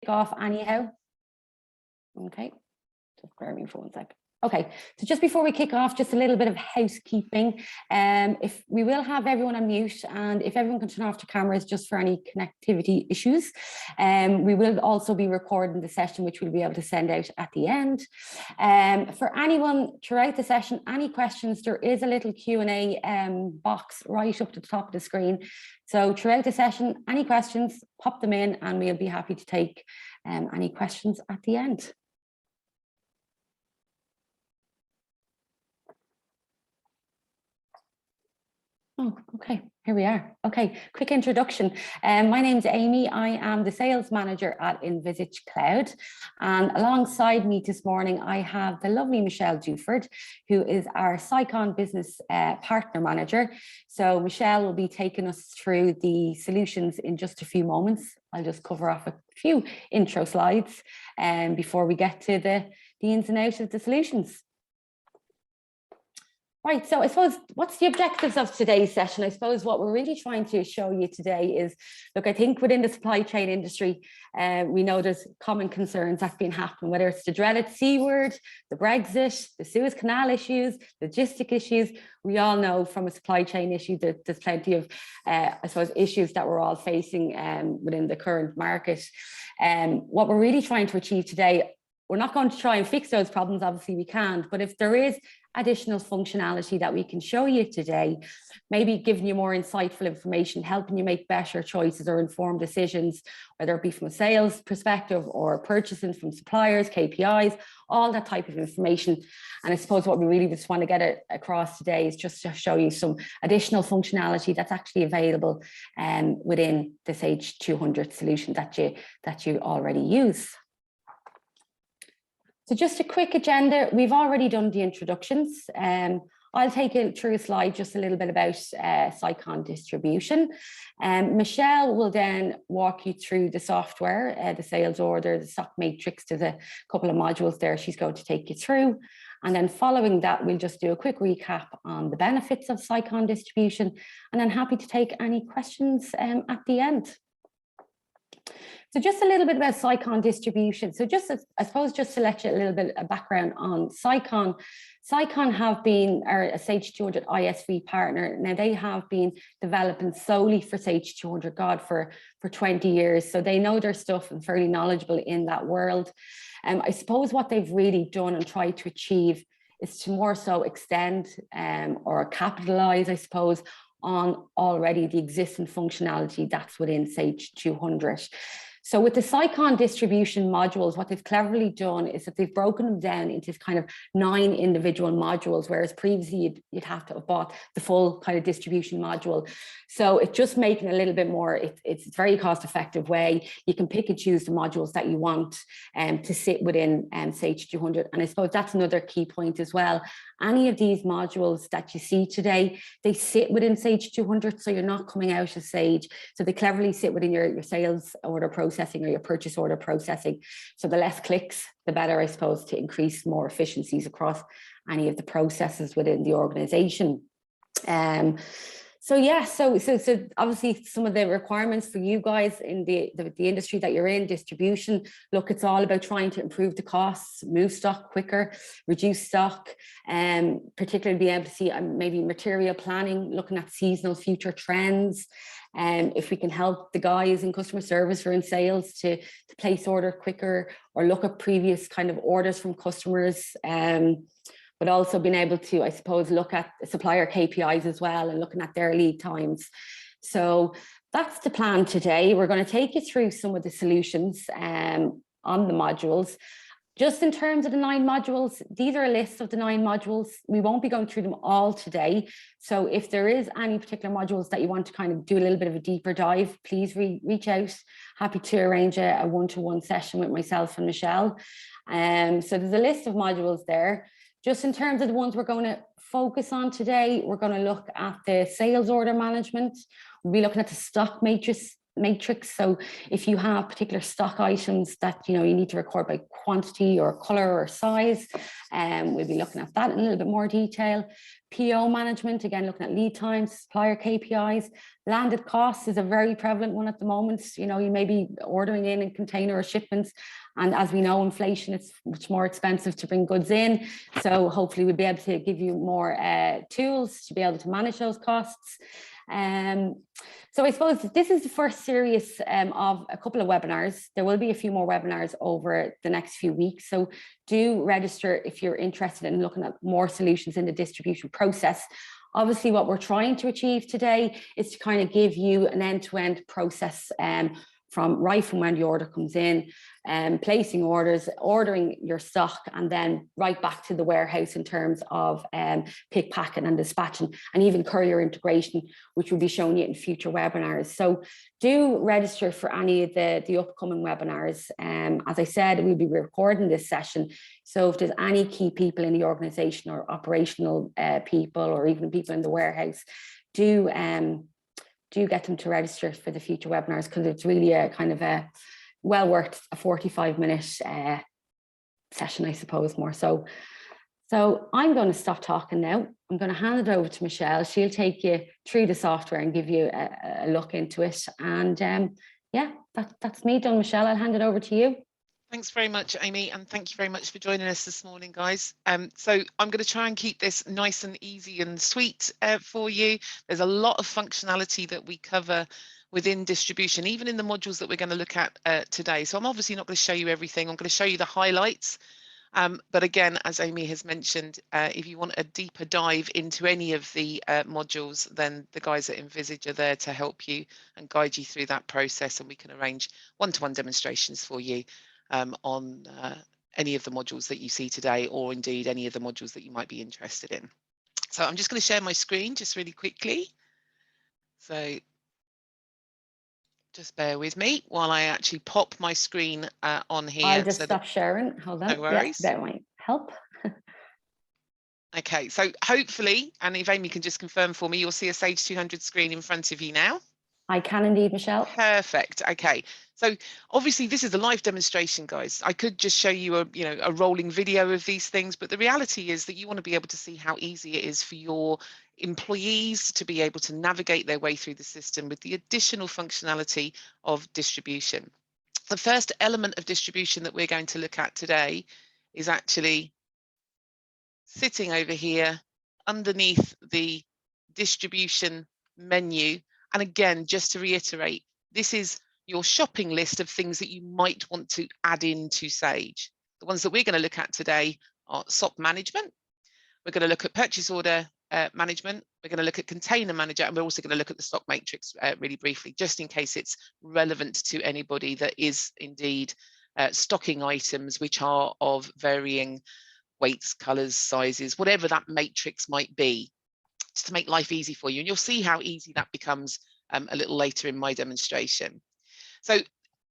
off anyhow. Okay, just bear with me for 1 sec. Okay, so just before we kick off, just a little bit of housekeeping. If we will have everyone on mute, and if everyone can turn off the cameras just for any connectivity issues. We will also be recording the session, which we'll be able to send out at the end. For anyone throughout the session, any questions, there is a little Q&A box right up to the top of the screen. So throughout the session, any questions, pop them in and we'll be happy to take any questions at the end. Oh, okay, here we are. Okay, quick introduction. My name's Amy. I am the sales manager at Envisage Cloud. And alongside me this morning, I have the lovely Michelle Duford, who is our Cycon business partner manager. So Michelle will be taking us through the solutions in just a few moments. I'll just cover off a few intro slides before we get to the ins and outs of the solutions. Right, so I suppose what's the objectives of today's session? I suppose what we're really trying to show you today is, look, I think within the supply chain industry, we know there's common concerns that's been happening, whether it's the dreaded C word, the Brexit, the Suez Canal issues, logistic issues. We all know from a supply chain issue that there's plenty of, I suppose, issues that we're all facing within the current market. What we're really trying to achieve today, we're not going to try and fix those problems, obviously we can't, but if there is additional functionality that we can show you today, maybe giving you more insightful information, helping you make better choices or informed decisions, whether it be from a sales perspective or purchasing from suppliers, KPIs, all that type of information. And I suppose what we really just want to get across today is just to show you some additional functionality that's actually available within the Sage 200 solution that you already use. So just a quick agenda. We've already done the introductions. I'll take you through a slide just a little bit about Sicon Distribution. Michelle will then walk you through the software, the sales order, the stock matrix. There's a couple of modules there she's going to take you through. And then following that, we'll just do a quick recap on the benefits of Sicon Distribution, and then happy to take any questions at the end. So just a little bit about Sicon Distribution. So just, I suppose, just to let you a little bit of background on Cycon. Cycon have been a Sage 200 ISV partner. Now they have been developing solely for Sage 200 God for 20 years. So they know their stuff and fairly knowledgeable in that world. I suppose what they've really done and tried to achieve is to more so extend or capitalize, I suppose, on already the existing functionality that's within Sage 200. So with the Cycon Distribution modules, what they've cleverly done is that they've broken them down into kind of 9 individual modules, whereas previously you'd have to have bought the full kind of distribution module. So it's just making it a little bit more, it's a very cost-effective way. You can pick and choose the modules that you want to sit within Sage 200. And I suppose that's another key point as well. Any of these modules that you see today, they sit within Sage 200, so you're not coming out of Sage. So they cleverly sit within your sales order processing or your purchase order processing. So the less clicks, the better, I suppose, to increase more efficiencies across any of the processes within the organization. So yeah, so obviously some of the requirements for you guys in the industry that you're in, distribution, look, it's all about trying to improve the costs, move stock quicker, reduce stock, and particularly be able to see maybe material planning, looking at seasonal future trends. If we can help the guys in customer service or in sales to place order quicker or look at previous kind of orders from customers, but also being able to, I suppose, look at supplier KPIs as well and looking at their lead times. So that's the plan today. We're going to take you through some of the solutions on the modules. Just in terms of the 9 modules, these are a list of the 9 modules. We won't be going through them all today. So if there is any particular modules that you want to kind of do a little bit of a deeper dive, please reach out. Happy to arrange a one-to-one session with myself and Michelle. So there's a list of modules there. Just in terms of the ones we're going to focus on today, we're going to look at the sales order management. We'll be looking at the stock matrix. So if you have particular stock items that you need to record by quantity or color or size, we'll be looking at that in a little bit more detail. PO management, again, looking at lead times, supplier KPIs, Landed costs is a very prevalent one at the moment. You know, you may be ordering in container or shipments, and as we know, inflation, it's much more expensive to bring goods in. So hopefully we'll be able to give you more tools to be able to manage those costs. So I suppose this is the first series of a couple of webinars. There will be a few more webinars over the next few weeks. So do register if you're interested in looking at more solutions in the distribution process. Obviously, what we're trying to achieve today is to kind of give you an end-to-end process from when the order comes in, placing orders, ordering your stock, and then right back to the warehouse in terms of pick, packing and dispatching, and even courier integration, which will be shown you in future webinars. So do register for any of the upcoming webinars. As I said, we'll be recording this session. So if there's any key people in the organization or operational people, or even people in the warehouse, do get them to register for the future webinars, because it's really a kind of a well worth a 45-minute session, I suppose, more so. So I'm going to stop talking now. I'm going to hand it over to Michelle. She'll take you through the software and give you a look into it. And yeah, that's me done, Michelle. I'll hand it over to you. Thanks very much, Amy, and thank you very much for joining us this morning, guys. So I'm going to try and keep this nice and easy and sweet for you. There's a lot of functionality that we cover within distribution, even in the modules that we're going to look at today. So I'm obviously not going to show you everything. I'm going to show you the highlights. But again, as Amy has mentioned, if you want a deeper dive into any of the modules, then the guys at Envisage are there to help you and guide you through that process, and we can arrange one-to-one demonstrations for you on any of the modules that you see today, or indeed any of the modules that you might be interested in. So I'm just going to share my screen just really quickly. So just bear with me while I actually pop my screen on here. I'll just stop sharing. Hold on. No worries. Yeah, that might help. Okay, so hopefully, and if Amy can just confirm for me, you'll see a Sage 200 screen in front of you now. I can indeed, Michelle. Perfect. Okay, so obviously this is a live demonstration, guys. I could just show you a rolling video of these things, but the reality is that you want to be able to see how easy it is for your employees to be able to navigate their way through the system with the additional functionality of distribution. The first element of distribution that we're going to look at today is actually sitting over here underneath the distribution menu. And again, just to reiterate, this is your shopping list of things that you might want to add into Sage. The ones that we're going to look at today are SOP management. We're going to look at purchase order management. We're going to look at container manager, and we're also going to look at the stock matrix really briefly, just in case it's relevant to anybody that is indeed stocking items which are of varying weights, colors, sizes, whatever that matrix might be, just to make life easy for you. And you'll see how easy that becomes a little later in my demonstration. So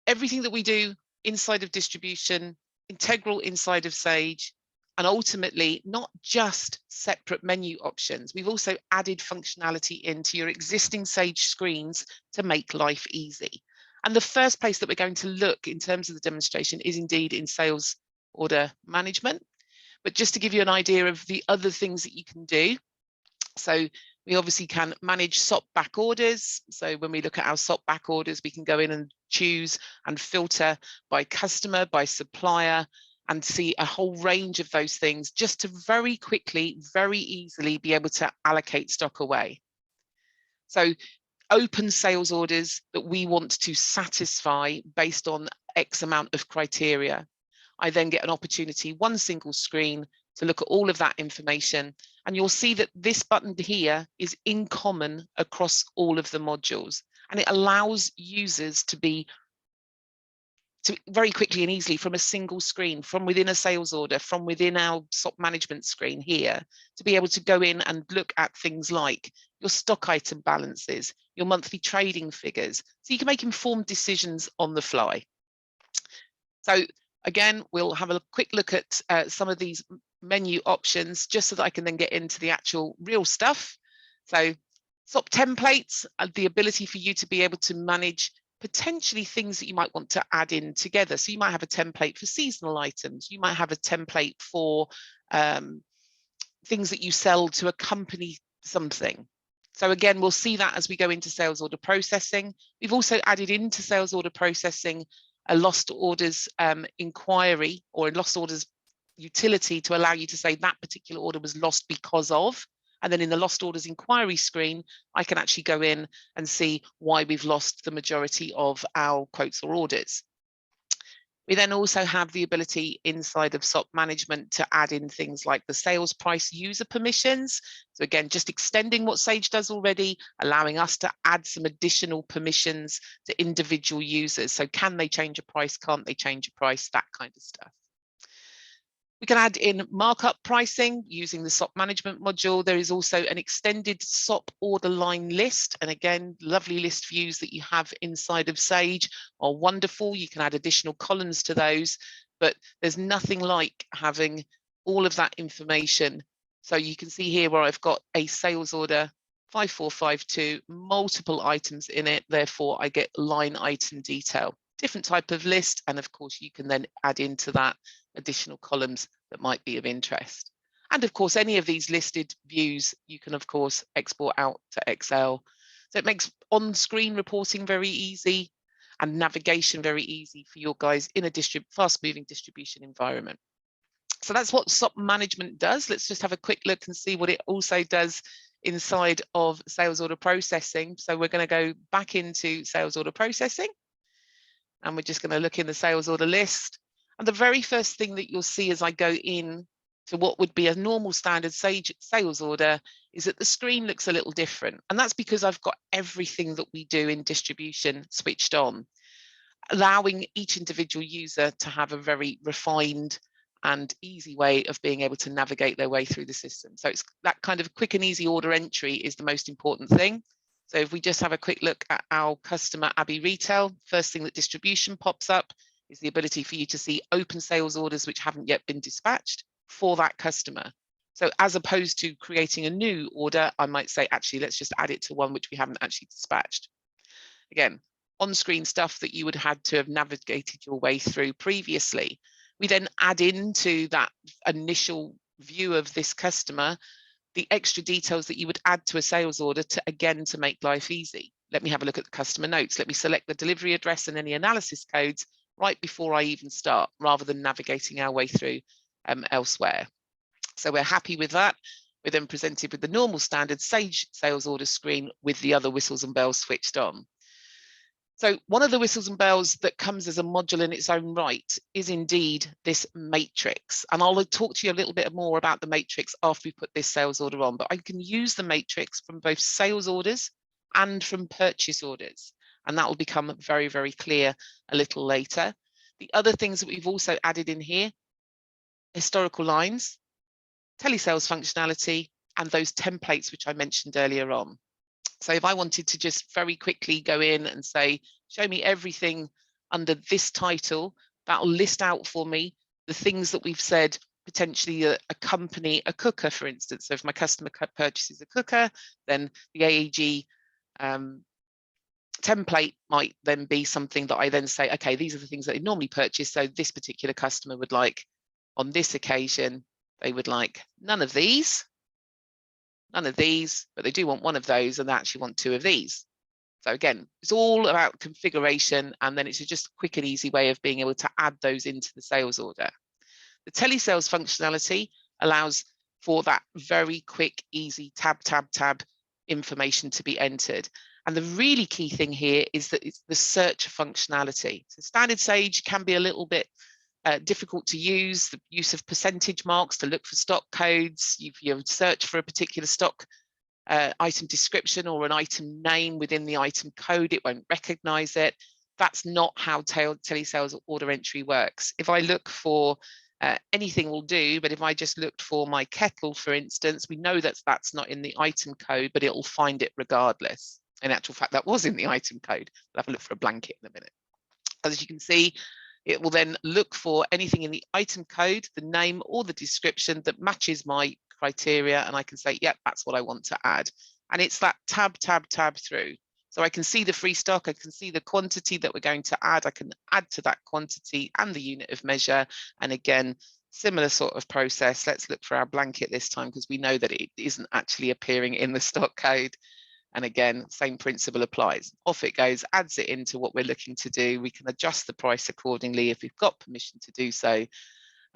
everything that we do inside of distribution, integral inside of Sage, and ultimately not just separate menu options. We've also added functionality into your existing Sage screens to make life easy. And the first place that we're going to look in terms of the demonstration is indeed in sales order management. But just to give you an idea of the other things that you can do. So we obviously can manage SOP back orders. So when we look at our SOP back orders, we can go in and choose and filter by customer, by supplier, and see a whole range of those things just to very quickly, very easily be able to allocate stock away. So open sales orders that we want to satisfy based on X amount of criteria. I then get an opportunity, one single screen, to look at all of that information. And you'll see that this button here is in common across all of the modules. And it allows users to very quickly and easily from a single screen, from within a sales order, from within our SOP management screen here, to be able to go in and look at things like your stock item balances, your monthly trading figures. So you can make informed decisions on the fly. So again, we'll have a quick look at some of these menu options just so that I can then get into the actual real stuff. So SOP templates, the ability for you to be able to manage potentially things that you might want to add in together. So you might have a template for seasonal items. You might have a template for things that you sell to accompany something. So again, we'll see that as we go into sales order processing. We've also added into sales order processing a lost orders inquiry or a lost orders utility to allow you to say that particular order was lost because of. And then in the lost orders inquiry screen, I can actually go in and see why we've lost the majority of our quotes or orders. We then also have the ability inside of SOP management to add in things like the sales price user permissions. So again, just extending what Sage does already, allowing us to add some additional permissions to individual users. So can they change a price? Can't they change a price? That kind of stuff. We can add in markup pricing using the SOP management module. There is also an extended SOP order line list. And again, lovely list views that you have inside of Sage are wonderful. You can add additional columns to those, but there's nothing like having all of that information. So you can see here where I've got a sales order 5452, multiple items in it. Therefore, I get line item detail, different type of list. And of course, you can then add into that additional columns that might be of interest. And of course, any of these listed views, you can of course export out to Excel. So it makes on-screen reporting very easy and navigation very easy for your guys in a fast-moving distribution environment. So that's what SOP management does. Let's just have a quick look and see what it also does inside of sales order processing. So we're going to go back into sales order processing, and we're just going to look in the sales order list. And the very first thing that you'll see as I go in to what would be a normal standard Sage sales order is that the screen looks a little different. And that's because I've got everything that we do in distribution switched on, allowing each individual user to have a very refined and easy way of being able to navigate their way through the system. So it's that kind of quick and easy order entry is the most important thing. So if we just have a quick look at our customer Abbey Retail, first thing that distribution pops up is the ability for you to see open sales orders which haven't yet been dispatched for that customer. So as opposed to creating a new order, I might say, actually, let's just add it to one which we haven't actually dispatched. Again, on-screen stuff that you would have had to have navigated your way through previously. We then add into that initial view of this customer the extra details that you would add to a sales order to make life easy. Let me have a look at the customer notes. Let me select the delivery address and any analysis codes right before I even start, rather than navigating our way through elsewhere. So we're happy with that. We're then presented with the normal standard Sage sales order screen with the other whistles and bells switched on. So one of the whistles and bells that comes as a module in its own right is indeed this matrix. And I'll talk to you a little bit more about the matrix after we put this sales order on, but I can use the matrix from both sales orders and from purchase orders. And that will become very, very clear a little later. The other things that we've also added in here, historical lines, telesales functionality, and those templates which I mentioned earlier on. So if I wanted to just very quickly go in and say, show me everything under this title, that'll list out for me the things that we've said, potentially a company, a cooker, for instance. So if my customer purchases a cooker, then the AEG template might then be something that I then say, okay, these are the things that they normally purchase. So this particular customer would like, on this occasion, they would like none of these, but they do want one of those, and they actually want two of these. So again, it's all about configuration, and then it's just a quick and easy way of being able to add those into the sales order. The telesales functionality allows for that very quick, easy tab information to be entered. And the really key thing here is that it's the search functionality. So standard Sage can be a little bit difficult to use, the use of percentage marks to look for stock codes. If you search for a particular stock item description or an item name within the item code, it won't recognize it. That's not how telesales order entry works. If I look for anything will do, but if I just looked for my kettle, for instance, we know that that's not in the item code, but it'll find it regardless. In actual fact, that was in the item code. We'll have a look for a blanket in a minute. As you can see, it will then look for anything in the item code, the name or the description that matches my criteria, and I can say, yep, that's what I want to add. And it's that tab through. So I can see the free stock, I can see the quantity that we're going to add, I can add to that quantity and the unit of measure. And again, similar sort of process. Let's look for our blanket this time, because we know that it isn't actually appearing in the stock code. And again, same principle applies. Off it goes, adds it into what we're looking to do. We can adjust the price accordingly if we've got permission to do so.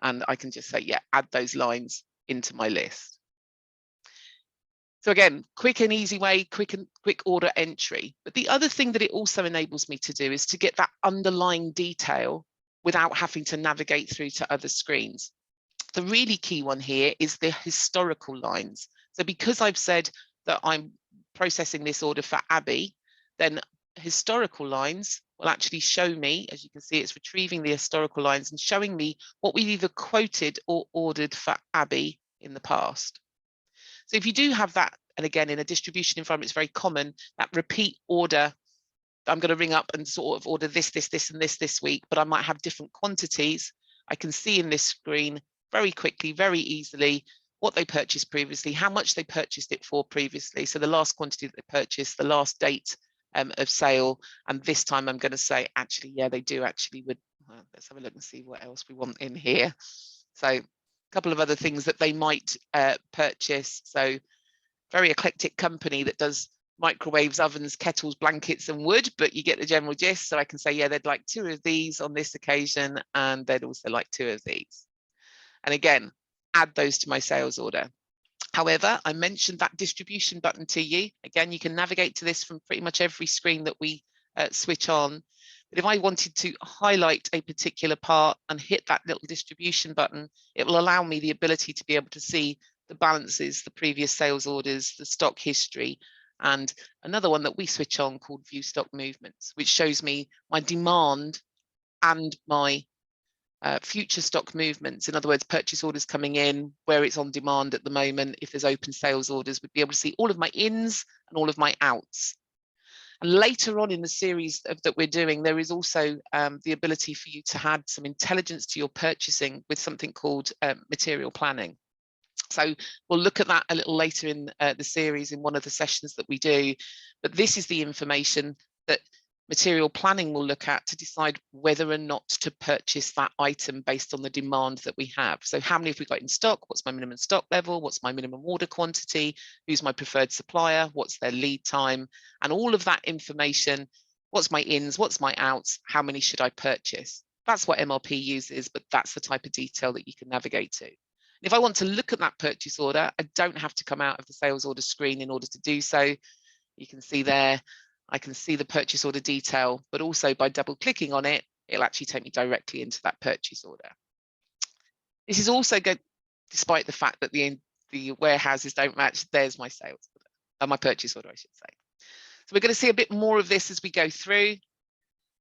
And I can just say, yeah, add those lines into my list. So again, quick and easy way, quick order entry. But the other thing that it also enables me to do is to get that underlying detail without having to navigate through to other screens. The really key one here is the historical lines. So because I've said that I'm processing this order for Abby, then historical lines will actually show me, as you can see, it's retrieving the historical lines and showing me what we've either quoted or ordered for Abby in the past. So if you do have that, and again, in a distribution environment, it's very common, that repeat order, I'm going to ring up and sort of order this, and this week, but I might have different quantities. I can see in this screen very quickly, very easily, what they purchased previously, how much they purchased it for previously. So the last quantity that they purchased, the last date of sale, and this time I'm going to say, actually, yeah, they do actually would. Let's have a look and see what else we want in here. So a couple of other things that they might purchase. So very eclectic company that does microwaves, ovens, kettles, blankets and wood, but you get the general gist. So I can say, yeah, they'd like 2 of these on this occasion, and they'd also like 2 of these. And again, add those to my sales order. However, I mentioned that distribution button to you. Again, you can navigate to this from pretty much every screen that we switch on. But if I wanted to highlight a particular part and hit that little distribution button, it will allow me the ability to be able to see the balances, the previous sales orders, the stock history, and another one that we switch on called View Stock Movements, which shows me my demand and my future stock movements. In other words, purchase orders coming in, where it's on demand at the moment. If there's open sales orders, we'd be able to see all of my ins and all of my outs. And later on in the series that we're doing, there is also the ability for you to add some intelligence to your purchasing with something called material planning. So we'll look at that a little later in the series in one of the sessions that we do. But this is the information that material planning will look at to decide whether or not to purchase that item based on the demand that we have. So how many have we got in stock? What's my minimum stock level? What's my minimum order quantity? Who's my preferred supplier? What's their lead time? And all of that information, what's my ins? What's my outs? How many should I purchase? That's what MRP uses, but that's the type of detail that you can navigate to. If I want to look at that purchase order, I don't have to come out of the sales order screen in order to do so. You can see there, I can see the purchase order detail, but also by double clicking on it, it'll actually take me directly into that purchase order. This is also good, despite the fact that the warehouses don't match. There's my sales order, my purchase order, I should say. So we're going to see a bit more of this as we go through.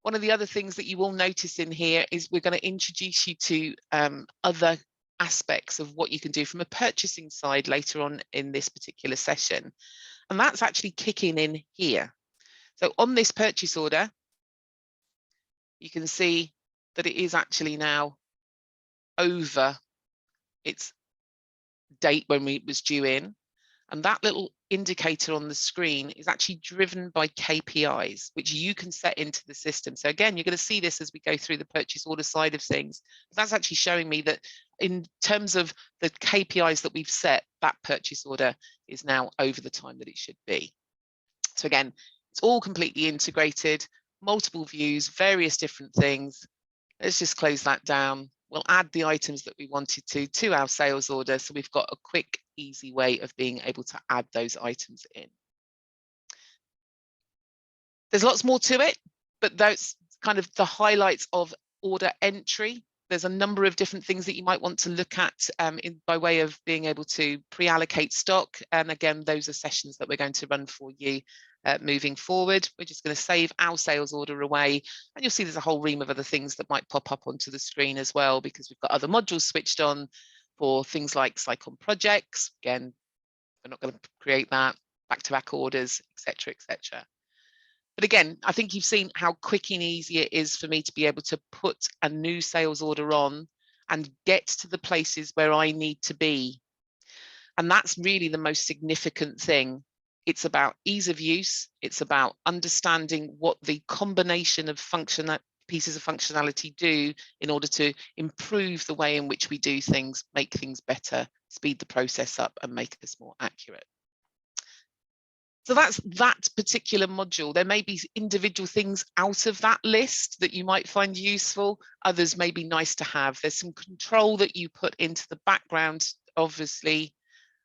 One of the other things that you will notice in here is we're going to introduce you to other aspects of what you can do from a purchasing side later on in this particular session. And that's actually kicking in here. So on this purchase order, you can see that it is actually now over its date when it was due in. And that little indicator on the screen is actually driven by KPIs, which you can set into the system. So again, you're going to see this as we go through the purchase order side of things. But that's actually showing me that in terms of the KPIs that we've set, that purchase order is now over the time that it should be. So again, it's all completely integrated, multiple views, various different things. Let's just close that down. We'll add the items that we wanted to our sales order. So we've got a quick, easy way of being able to add those items in. There's lots more to it, but those kind of the highlights of order entry. There's a number of different things that you might want to look at by way of being able to pre-allocate stock. And again, those are sessions that we're going to run for you moving forward. We're just going to save our sales order away, and you'll see there's a whole ream of other things that might pop up onto the screen as well, because we've got other modules switched on for things like Cycon projects. Again, we're not going to create that, back-to-back orders, etc., etc. But again, I think you've seen how quick and easy it is for me to be able to put a new sales order on and get to the places where I need to be. And that's really the most significant thing. It's about ease of use. It's about understanding what the combination of pieces of functionality do in order to improve the way in which we do things, make things better, speed the process up, and make us more accurate. So that's that particular module. There may be individual things out of that list that you might find useful. Others may be nice to have. There's some control that you put into the background, obviously.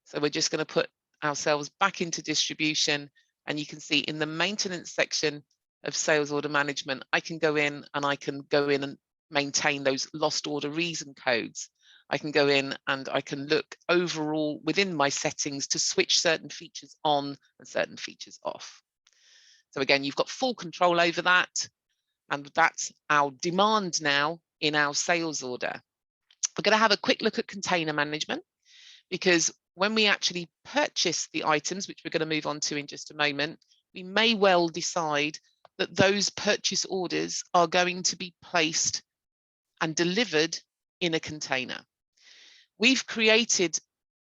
So we're just going to put ourselves back into distribution, and you can see in the maintenance section of sales order management, I can go in and maintain those lost order reason codes. I can go in and I can look overall within my settings to switch certain features on and certain features off. So again, you've got full control over that, and that's our demand now in our sales order. We're going to have a quick look at container management, because when we actually purchase the items, which we're going to move on to in just a moment, we may well decide that those purchase orders are going to be placed and delivered in a container. We've created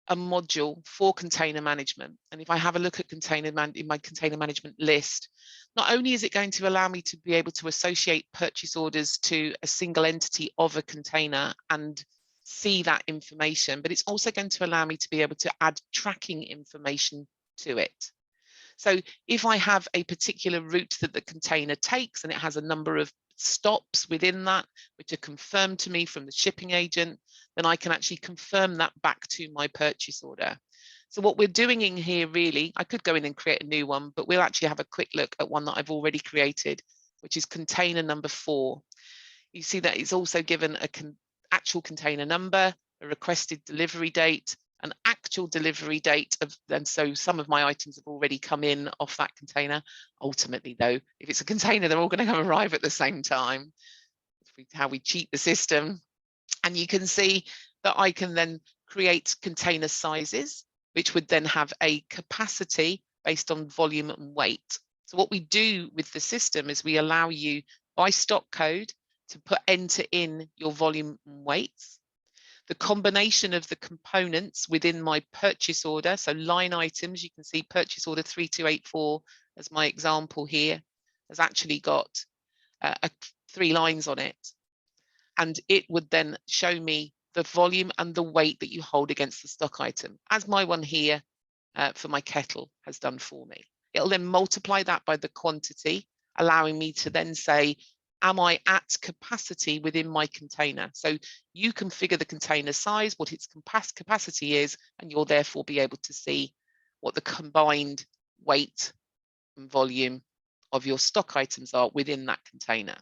a module for container management. And if I have a look at in my container management list, not only is it going to allow me to be able to associate purchase orders to a single entity of a container and see that information, but it's also going to allow me to be able to add tracking information to it. So if I have a particular route that the container takes and it has a number of stops within that, which are confirmed to me from the shipping agent, then I can actually confirm that back to my purchase order. So what we're doing in here, really, I could go in and create a new one, but we'll actually have a quick look at one that I've already created, which is container number 4. You see that it's also given an actual container number, a requested delivery date, an actual delivery date of, and so some of my items have already come in off that container. Ultimately, though, if it's a container, they're all going to arrive at the same time. How we cheat the system. And you can see that I can then create container sizes, which would then have a capacity based on volume and weight. So what we do with the system is we allow you by stock code to enter in your volume and weights. The combination of the components within my purchase order, so line items, you can see purchase order 3284 as my example here, has actually got 3 lines on it. And it would then show me the volume and the weight that you hold against the stock item, as my one here for my kettle has done for me. It'll then multiply that by the quantity, allowing me to then say, am I at capacity within my container? So you configure the container size, what its capacity is, and you'll therefore be able to see what the combined weight and volume of your stock items are within that container.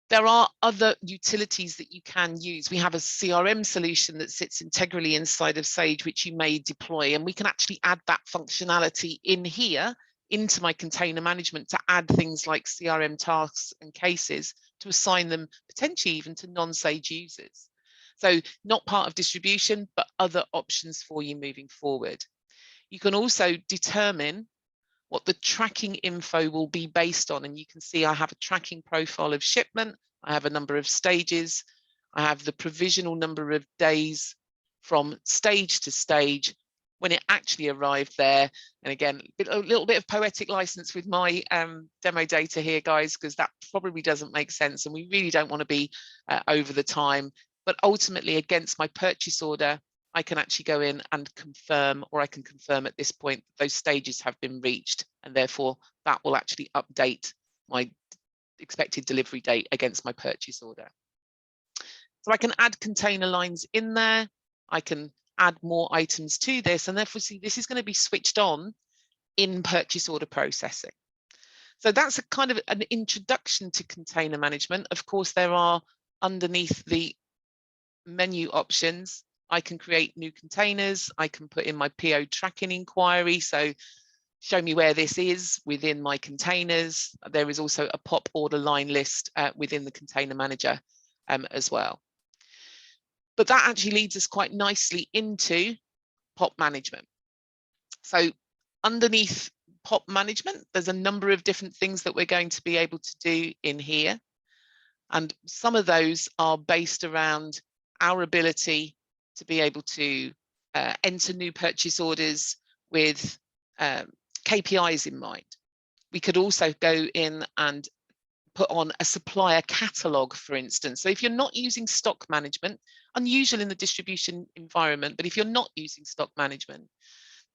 There are other utilities that you can use. We have a CRM solution that sits integrally inside of Sage, which you may deploy, and we can actually add that functionality in here into my container management to add things like CRM tasks and cases to assign them potentially even to non-Sage users. So not part of distribution, but other options for you moving forward. You can also determine what the tracking info will be based on. And you can see I have a tracking profile of shipment. I have a number of stages. I have the provisional number of days from stage to stage when it actually arrived there. And again, a little bit of poetic license with my demo data here, guys, because that probably doesn't make sense. And we really don't want to be over the time. But ultimately, against my purchase order, I can actually go in and confirm, or I can confirm at this point that those stages have been reached, and therefore that will actually update my expected delivery date against my purchase order. So I can add container lines in there. I can add more items to this, and therefore see this is going to be switched on in purchase order processing. So that's a kind of an introduction to container management. Of course, there are underneath the menu options, I can create new containers. I can put in my PO tracking inquiry. So show me where this is within my containers. There is also a pop order line list within the container manager as well. But that actually leads us quite nicely into POP management. So underneath POP management, there's a number of different things that we're going to be able to do in here. And some of those are based around our ability to be able to enter new purchase orders with KPIs in mind. We could also go in and put on a supplier catalog, for instance. So if you're not using stock management, unusual in the distribution environment, but if you're not using stock management,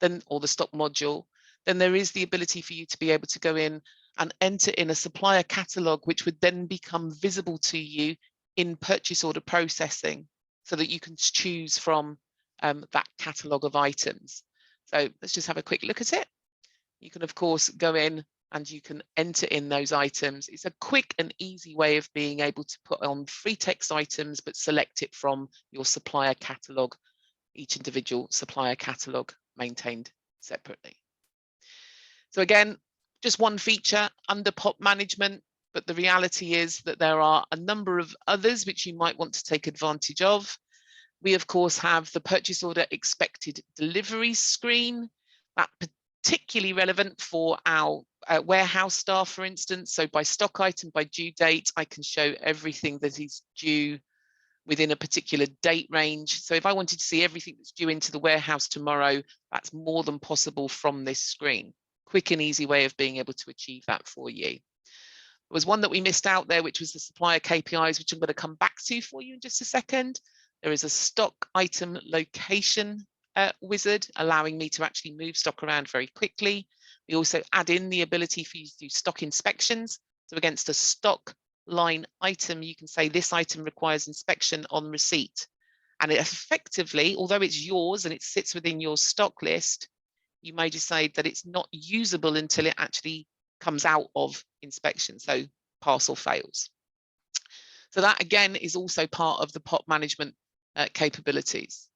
then, or the stock module, then there is the ability for you to be able to go in and enter in a supplier catalog, which would then become visible to you in purchase order processing, so that you can choose from that catalog of items. So let's just have a quick look at it. You can, of course, go in and you can enter in those items. It's a quick and easy way of being able to put on free text items, but select it from your supplier catalog, each individual supplier catalog maintained separately. So again, just one feature under POP management, but the reality is that there are a number of others which you might want to take advantage of. We, of course, have the purchase order expected delivery screen, that particularly relevant for our warehouse staff, for instance. So by stock item, by due date, I can show everything that is due within a particular date range. So if I wanted to see everything that's due into the warehouse tomorrow, that's more than possible from this screen. Quick and easy way of being able to achieve that for you. There was one that we missed out there, which was the supplier KPIs, which I'm going to come back to for you in just a second. There is a stock item location wizard, allowing me to actually move stock around very quickly. We also add in the ability for you to do stock inspections. So against a stock line item, you can say this item requires inspection on receipt. And it effectively, although it's yours and it sits within your stock list, you may decide that it's not usable until it actually comes out of inspection. So parcel fails. So that again is also part of the POP management capabilities.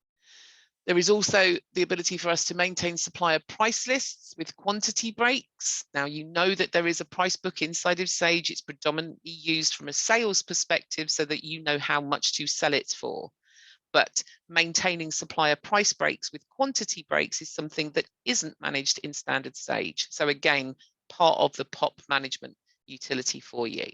There is also the ability for us to maintain supplier price lists with quantity breaks. Now, you know that there is a price book inside of Sage. It's predominantly used from a sales perspective so that you know how much to sell it for. But maintaining supplier price breaks with quantity breaks is something that isn't managed in standard Sage. So again, part of the POP management utility for you.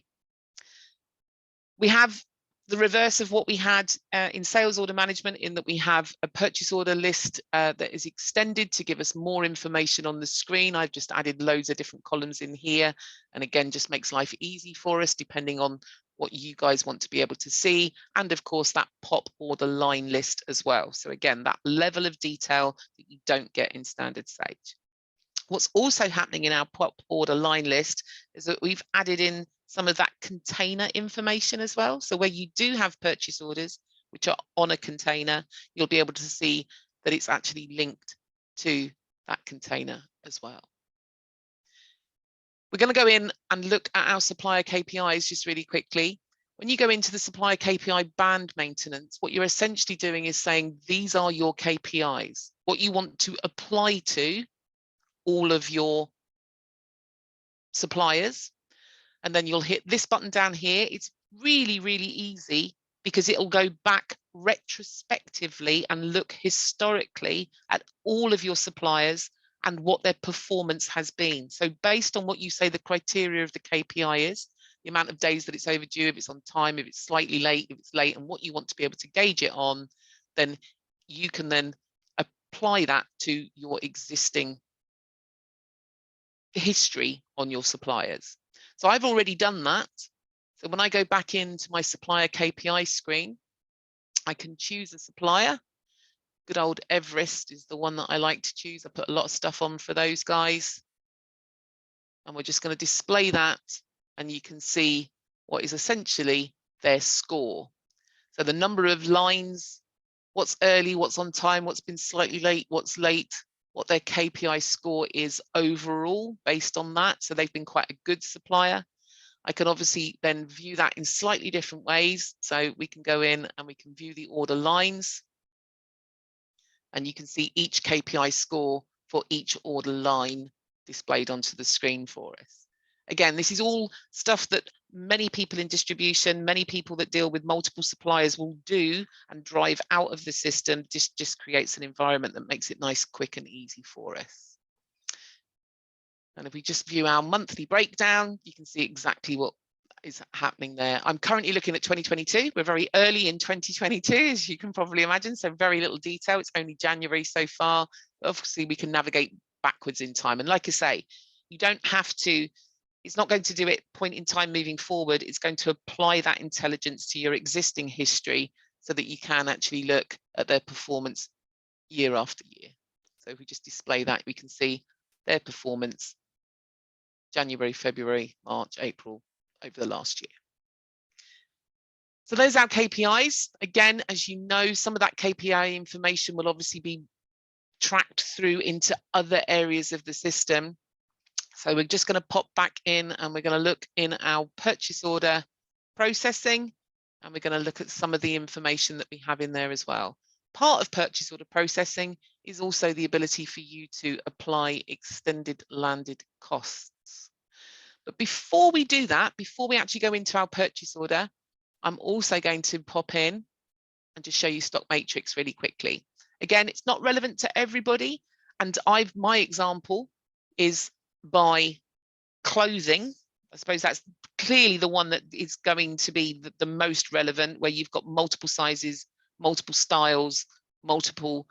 We have the reverse of what we had in sales order management, in that we have a purchase order list that is extended to give us more information on the screen. I've just added loads of different columns in here, and again, just makes life easy for us depending on what you guys want to be able to see. And of course, that POP order line list as well. So again, that level of detail that you don't get in standard Sage. What's also happening in our POP order line list is that we've added in some of that container information as well. So where you do have purchase orders which are on a container, you'll be able to see that it's actually linked to that container as well. We're going to go in and look at our supplier KPIs just really quickly. When you go into the supplier KPI band maintenance, what you're essentially doing is saying these are your KPIs, what you want to apply to all of your suppliers. And then you'll hit this button down here. It's really, really easy because it'll go back retrospectively and look historically at all of your suppliers and what their performance has been. So based on what you say the criteria of the KPI is, the amount of days that it's overdue, if it's on time, if it's slightly late, if it's late, and what you want to be able to gauge it on, then you can then apply that to your existing history on your suppliers. So I've already done that. So when I go back into my supplier KPI screen, I can choose a supplier. Good old Everest is the one that I like to choose. I put a lot of stuff on for those guys. And we're just going to display that, and you can see what is essentially their score. So the number of lines, what's early, what's on time, what's been slightly late, what's late, what their KPI score is overall based on that. So they've been quite a good supplier. I can obviously then view that in slightly different ways. So we can go in and we can view the order lines. And you can see each KPI score for each order line displayed onto the screen for us. Again, this is all stuff that many people in distribution, many people that deal with multiple suppliers will do and drive out of the system. Just creates an environment that makes it nice, quick and easy for us. And if we just view our monthly breakdown, you can see exactly what is happening there. I'm currently looking at 2022. We're very early in 2022, as you can probably imagine, so very little detail. It's only January so far. Obviously, we can navigate backwards in time. And like I say, you don't have to, it's not going to do it point in time moving forward. It's going to apply that intelligence to your existing history so that you can actually look at their performance year after year. So if we just display that, we can see their performance January, February, March, April over the last year. So those are our KPIs. Again, as you know, some of that KPI information will obviously be tracked through into other areas of the system. So we're just going to pop back in and we're going to look in our purchase order processing, and we're going to look at some of the information that we have in there as well. Part of purchase order processing is also the ability for you to apply extended landed costs. But before we do that, before we actually go into our purchase order, I'm also going to pop in and just show you stock matrix really quickly. Again, it's not relevant to everybody, and my example is by clothing. I suppose that's clearly the one that is going to be the most relevant, where you've got multiple sizes, multiple styles, multiple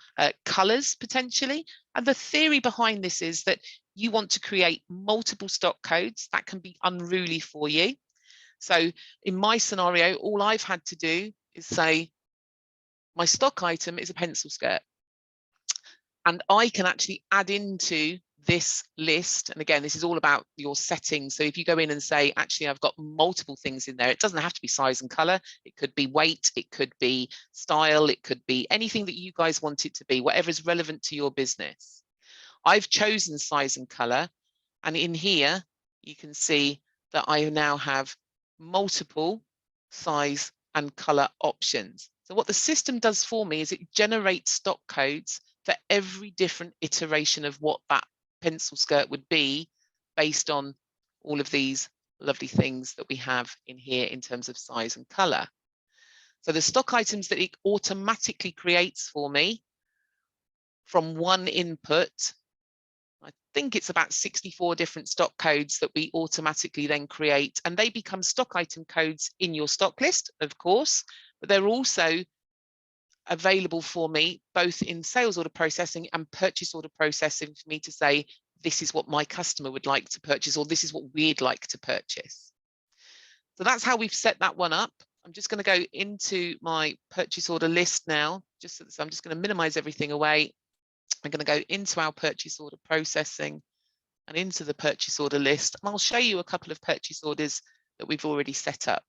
colors potentially. And the theory behind this is that you want to create multiple stock codes that can be unruly for you. So in my scenario, all I've had to do is say, my stock item is a pencil skirt. And I can actually add into this list. And again, this is all about your settings. So if you go in and say, actually, I've got multiple things in there, it doesn't have to be size and color. It could be weight, it could be style, it could be anything that you guys want it to be, whatever is relevant to your business. I've chosen size and color. And in here, you can see that I now have multiple size and color options. So what the system does for me is it generates stock codes for every different iteration of what that pencil skirt would be, based on all of these lovely things that we have in here in terms of size and color. So the stock items that it automatically creates for me from one input, I think it's about 64 different stock codes that we automatically then create, and they become stock item codes in your stock list, of course, but they're also available for me both in sales order processing and purchase order processing for me to say, this is what my customer would like to purchase, or this is what we'd like to purchase. So that's how we've set that one up. I'm just going to go into my purchase order list now. So I'm just going to minimize everything away. I'm going to go into our purchase order processing and into the purchase order list. And I'll show you a couple of purchase orders that we've already set up.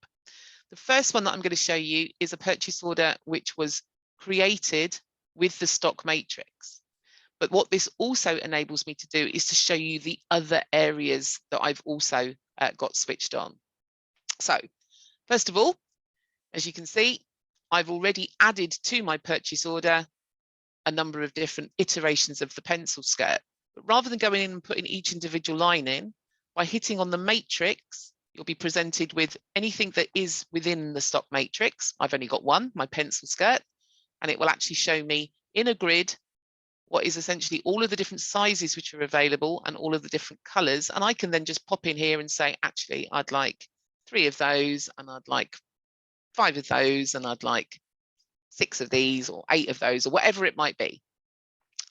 The first one that I'm going to show you is a purchase order which was created with the stock matrix. But what this also enables me to do is to show you the other areas that I've also got switched on. So first of all, as you can see, I've already added to my purchase order a number of different iterations of the pencil skirt. But rather than going in and putting each individual line in, by hitting on the matrix, you'll be presented with anything that is within the stock matrix. I've only got one, my pencil skirt, and it will actually show me in a grid what is essentially all of the different sizes which are available and all of the different colors. And I can then just pop in here and say, actually, I'd like 3 of those, and I'd like 5 of those, and I'd like 6 of these, or 8 of those, or whatever it might be.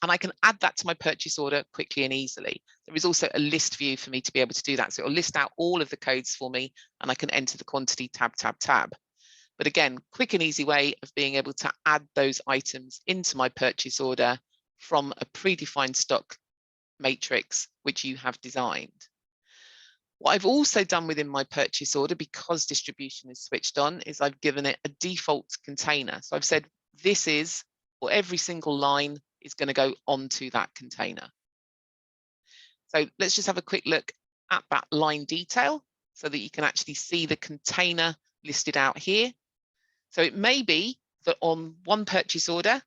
And I can add that to my purchase order quickly and easily. There is also a list view for me to be able to do that. So it'll list out all of the codes for me, and I can enter the quantity tab. But again, quick and easy way of being able to add those items into my purchase order from a predefined stock matrix which you have designed. What I've also done within my purchase order, because distribution is switched on, is I've given it a default container. So I've said this is, or every single line is going to go onto that container. So let's just have a quick look at that line detail so that you can actually see the container listed out here. So it may be that on one purchase order,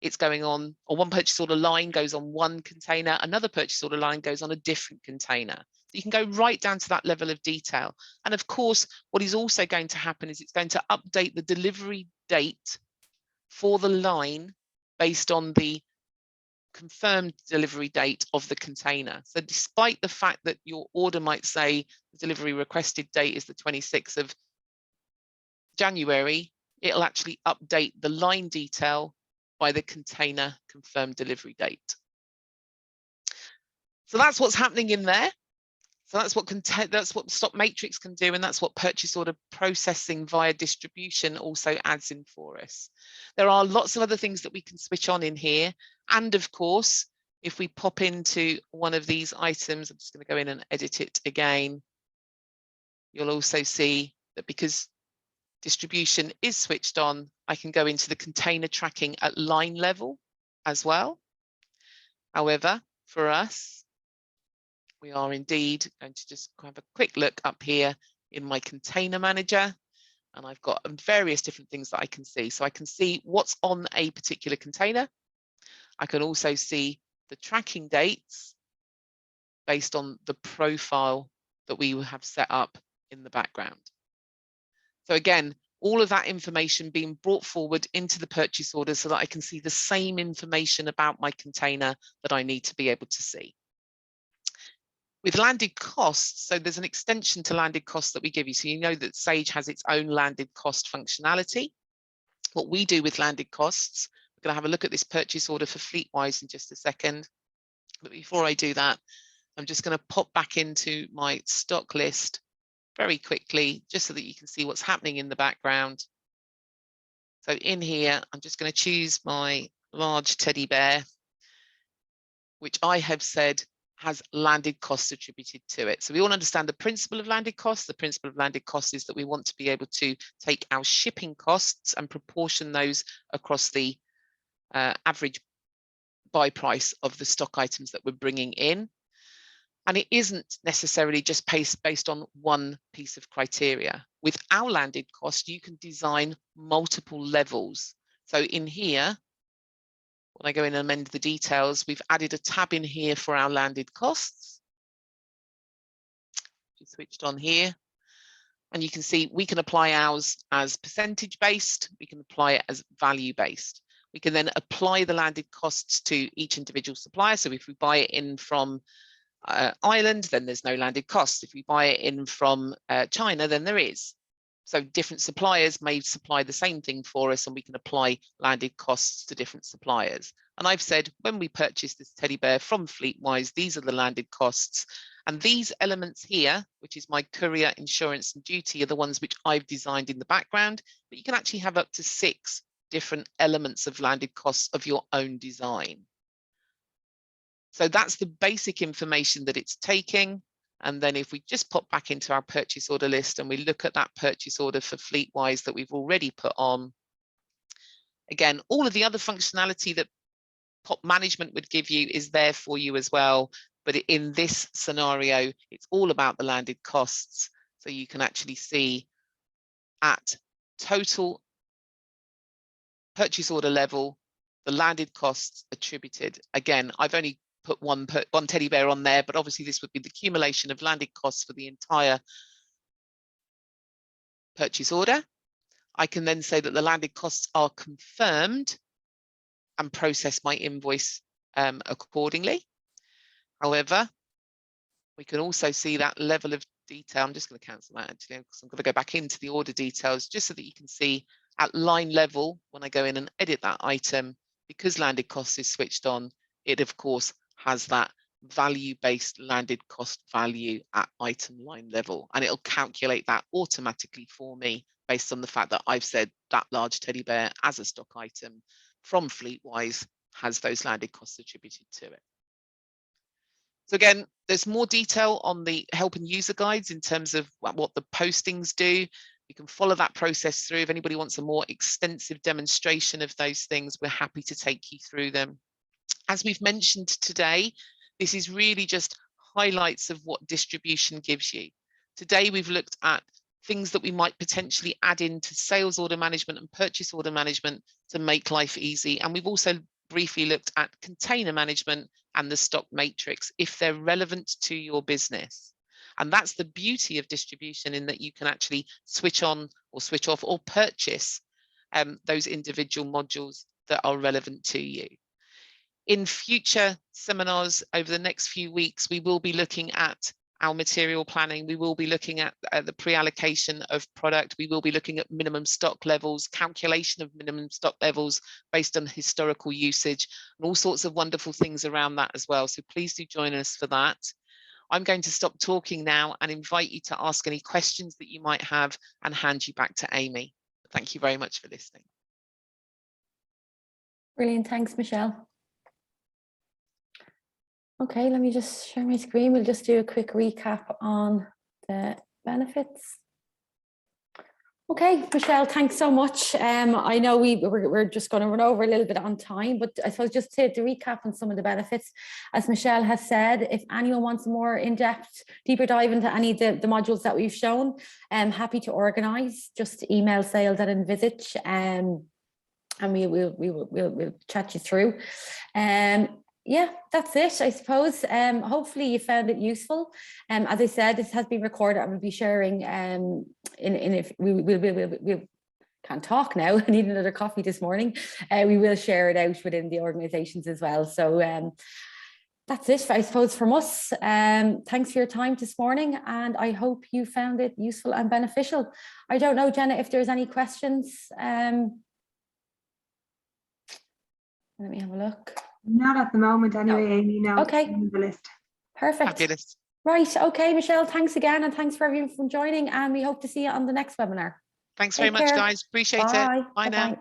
it's going on, or one purchase order line goes on one container, another purchase order line goes on a different container. So you can go right down to that level of detail. And of course, what is also going to happen is it's going to update the delivery date for the line based on the confirmed delivery date of the container. So despite the fact that your order might say the delivery requested date is the 26th of January, it'll actually update the line detail by the container confirmed delivery date. So that's what's happening in there. So that's what stock matrix can do, and that's what purchase order processing via distribution also adds in for us. There are lots of other things that we can switch on in here, and of course if we pop into one of these items, I'm just going to go in and edit it again. You'll also see that because distribution is switched on, I can go into the container tracking at line level as well. However, for us, we are indeed going to just have a quick look up here in my container manager, and I've got various different things that I can see. So I can see what's on a particular container. I can also see the tracking dates based on the profile that we have set up in the background. So again, all of that information being brought forward into the purchase order so that I can see the same information about my container that I need to be able to see. With landed costs, so there's an extension to landed costs that we give you. So you know that Sage has its own landed cost functionality. What we do with landed costs, we're going to have a look at this purchase order for Fleetwise in just a second. But before I do that, I'm just going to pop back into my stock list very quickly, just so that you can see what's happening in the background. So in here, I'm just going to choose my large teddy bear, which I have said has landed costs attributed to it. So we all understand the principle of landed costs. The principle of landed costs is that we want to be able to take our shipping costs and proportion those across the average buy price of the stock items that we're bringing in. And it isn't necessarily just based on one piece of criteria. With our landed cost, you can design multiple levels. So in here, when I go in and amend the details, we've added a tab in here for our landed costs. Just switched on here. And you can see we can apply ours as percentage based. We can apply it as value based. We can then apply the landed costs to each individual supplier. So if we buy it in from Ireland, then there's no landed costs. If we buy it in from China, then there is. So different suppliers may supply the same thing for us, and we can apply landed costs to different suppliers. And I've said when we purchase this teddy bear from Fleetwise, these are the landed costs. And these elements here, which is my courier, insurance and duty, are the ones which I've designed in the background. But you can actually have up to 6 different elements of landed costs of your own design. So that's the basic information that it's taking. And then if we just pop back into our purchase order list and we look at that purchase order for Fleetwise that we've already put on, again, all of the other functionality that Pop Management would give you is there for you as well. But in this scenario, it's all about the landed costs. So you can actually see at total purchase order level, the landed costs attributed. Again, I've only put one teddy bear on there, but obviously this would be the accumulation of landed costs for the entire purchase order. I can then say that the landed costs are confirmed and process my invoice accordingly. However, we can also see that level of detail. I'm just going to cancel that actually, because I'm going to go back into the order details just so that you can see at line level when I go in and edit that item, because landed costs is switched on, it of course has that value-based landed cost value at item line level, and it'll calculate that automatically for me based on the fact that I've said that large teddy bear as a stock item from Fleetwise has those landed costs attributed to it. So again, there's more detail on the help and user guides in terms of what the postings do. You can follow that process through. If anybody wants a more extensive demonstration of those things, we're happy to take you through them. As we've mentioned today, this is really just highlights of what distribution gives you. Today, we've looked at things that we might potentially add into sales order management and purchase order management to make life easy. And we've also briefly looked at container management and the stock matrix if they're relevant to your business. And that's the beauty of distribution, in that you can actually switch on or switch off or purchase those individual modules that are relevant to you. In future seminars over the next few weeks, we will be looking at our material planning. We will be looking at the pre-allocation of product. We will be looking at minimum stock levels, calculation of minimum stock levels based on historical usage, and all sorts of wonderful things around that as well. So please do join us for that. I'm going to stop talking now and invite you to ask any questions that you might have and hand you back to Amy. Thank you very much for listening. Brilliant, thanks, Michelle. Okay, let me just share my screen. We'll just do a quick recap on the benefits. Okay, Michelle, thanks so much. I know we're just going to run over a little bit on time, but I suppose just to recap on some of the benefits, as Michelle has said, if anyone wants a more in-depth, deeper dive into any of the modules that we've shown, I'm happy to organise. Just email sales@Envisage, and we'll chat you through. Yeah, that's it, I suppose. Hopefully you found it useful. As I said, this has been recorded and we'll be sharing if we'll can't talk now. I need another coffee this morning. We will share it out within the organizations as well. So that's it, I suppose, from us. Thanks for your time this morning, and I hope you found it useful and beneficial. I don't know, Jenna, if there's any questions. Let me have a look. Not at the moment anyway, No. Amy. No. Okay. On the list. Perfect. Fabulous. Right. Okay, Michelle, thanks again. And thanks for everyone for joining. And we hope to see you on the next webinar. Thanks very much, guys. Appreciate it. Bye now. Bye-bye.